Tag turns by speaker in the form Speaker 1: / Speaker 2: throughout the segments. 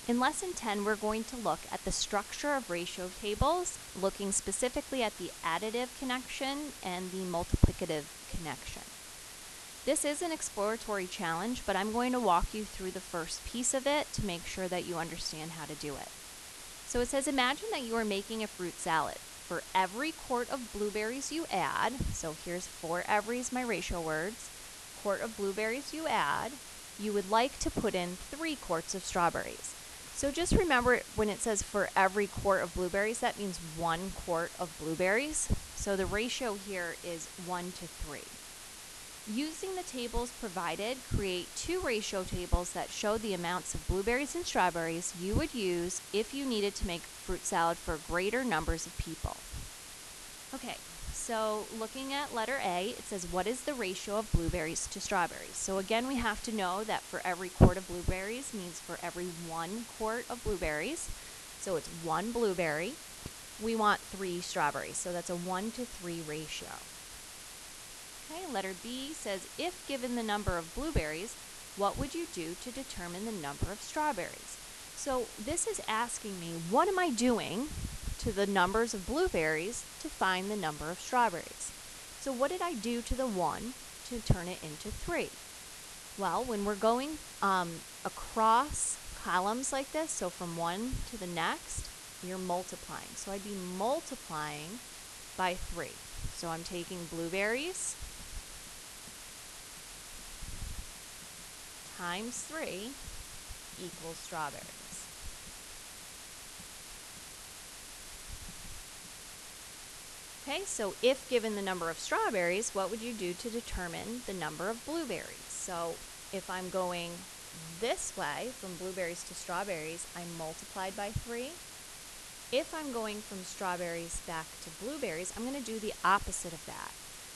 Speaker 1: In Lesson 10, we're going to look at the structure of ratio tables, looking specifically at the additive connection and the multiplicative connection. This is an exploratory challenge, but I'm going to walk you through the first piece of it to make sure that you understand how to do it. So it says, imagine that you are making a fruit salad. For every quart of blueberries you add, so here's for every is my ratio words, quart of blueberries you add, you would like to put in 3 quarts of strawberries. So just remember when it says for every quart of blueberries, that means 1 quart of blueberries. So the ratio here is 1 to 3. Using the tables provided, create 2 ratio tables that show the amounts of blueberries and strawberries you would use if you needed to make fruit salad for greater numbers of people. Okay, so looking at letter A, it says what is the ratio of blueberries to strawberries? So again, we have to know that for every quart of blueberries means for every 1 quart of blueberries. So it's 1 blueberry. We want 3 strawberries, so that's a 1 to 3 ratio. Okay, letter B says, if given the number of blueberries, what would you do to determine the number of strawberries? So this is asking me, what am I doing to the numbers of blueberries to find the number of strawberries? So what did I do to the 1 to turn it into 3? Well, when we're going across columns like this, so from one to the next, you're multiplying. So I'd be multiplying by 3. So I'm taking blueberries times 3 equals strawberries. Okay, so if given the number of strawberries, what would you do to determine the number of blueberries? So if I'm going this way, from blueberries to strawberries, I'm multiplied by 3. If I'm going from strawberries back to blueberries, I'm going to do the opposite of that.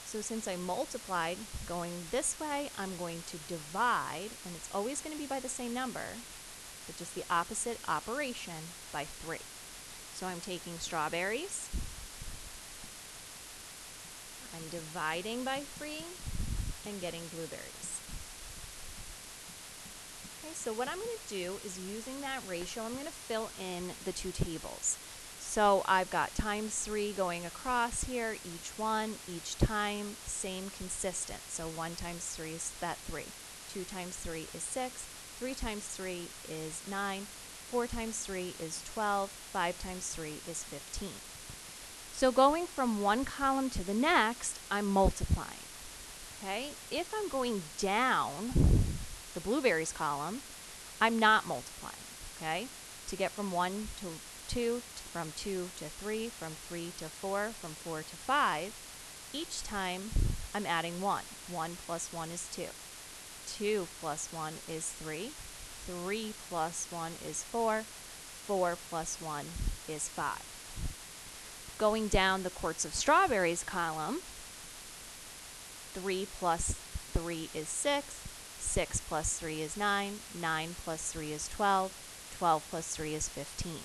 Speaker 1: So since I multiplied going this way, I'm going to divide, and it's always going to be by the same number, but just the opposite operation by 3. So I'm taking strawberries, I'm dividing by 3, and getting blueberries. Okay, so what I'm going to do is using that ratio, I'm going to fill in the 2 tables. So I've got times 3 going across here, each time, same consistent. So 1 times 3 is that 3. 2 times 3 is 6. 3 times 3 is 9. 4 times 3 is 12. 5 times 3 is 15. So going from one column to the next, I'm multiplying. Okay? If I'm going down the blueberries column, I'm not multiplying. Okay? To get from 1 to 2, from 2 to 3, from 3 to 4, from 4 to 5, each time I'm adding 1. 1 plus 1 is 2. 2 plus 1 is 3. 3 plus 1 is 4. 4 plus 1 is 5. Going down the quarts of strawberries column, 3 plus 3 is 6. 6 plus 3 is 9. 9 plus 3 is 12. 12 plus 3 is 15.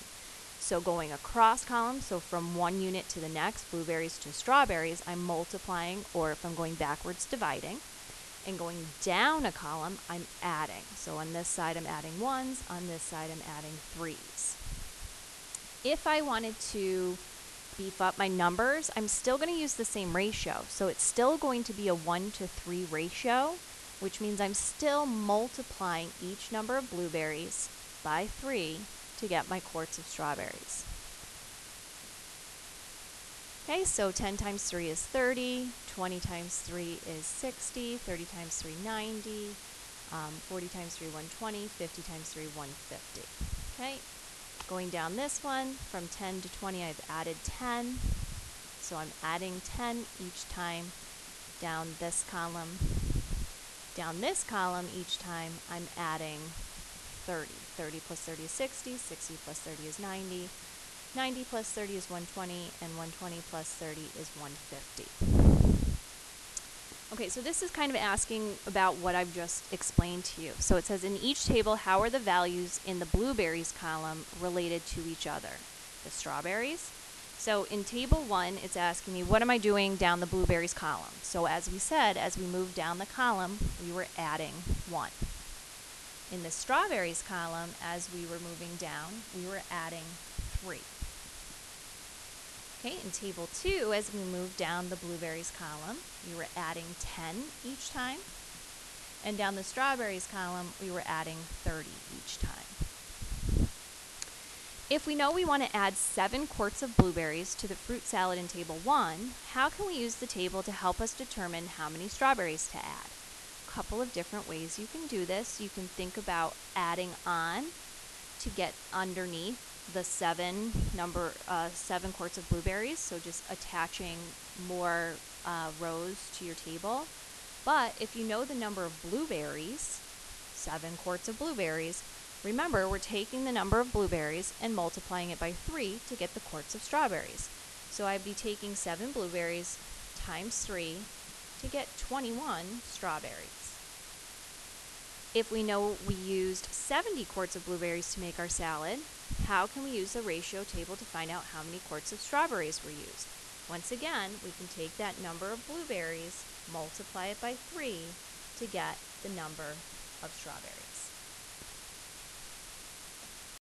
Speaker 1: So going across columns, so from one unit to the next, blueberries to strawberries, I'm multiplying, or if I'm going backwards, dividing. And going down a column, I'm adding. So on this side, I'm adding 1s. On this side, I'm adding 3s. If I wanted to beef up my numbers, I'm still going to use the same ratio. So it's still going to be a 1 to 3 ratio, which means I'm still multiplying each number of blueberries by 3 to get my quarts of strawberries. Okay, so 10 times 3 is 30, 20 times 3 is 60, 30 times 3, 90, 40 times 3, 120, 50 times 3, 150. Okay, going down this one, from 10 to 20, I've added 10. So I'm adding 10 each time down this column. Down this column, each time I'm adding 30. 30 plus 30 is 60, 60 plus 30 is 90, 90 plus 30 is 120, and 120 plus 30 is 150. Okay, so this is kind of asking about what I've just explained to you. So it says in each table, how are the values in the blueberries column related to each other? The strawberries? So in table 1, it's asking me, what am I doing down the blueberries column? So as we said, as we move down the column, we were adding 1. In the strawberries column, as we were moving down, we were adding 3. Okay, in table 2, as we moved down the blueberries column, we were adding 10 each time. And down the strawberries column, we were adding 30 each time. If we know we want to add 7 quarts of blueberries to the fruit salad in table 1, how can we use the table to help us determine how many strawberries to add? A couple of different ways you can do this. You can think about adding on to get underneath the 7 quarts of blueberries, so just attaching more rows to your table. But if you know the number of blueberries, 7 quarts of blueberries, remember we're taking the number of blueberries and multiplying it by 3 to get the quarts of strawberries. So I'd be taking 7 blueberries times 3 to get 21 strawberries. If we know we used 70 quarts of blueberries to make our salad, how can we use the ratio table to find out how many quarts of strawberries were used? Once again, we can take that number of blueberries, multiply it by 3 to get the number of strawberries.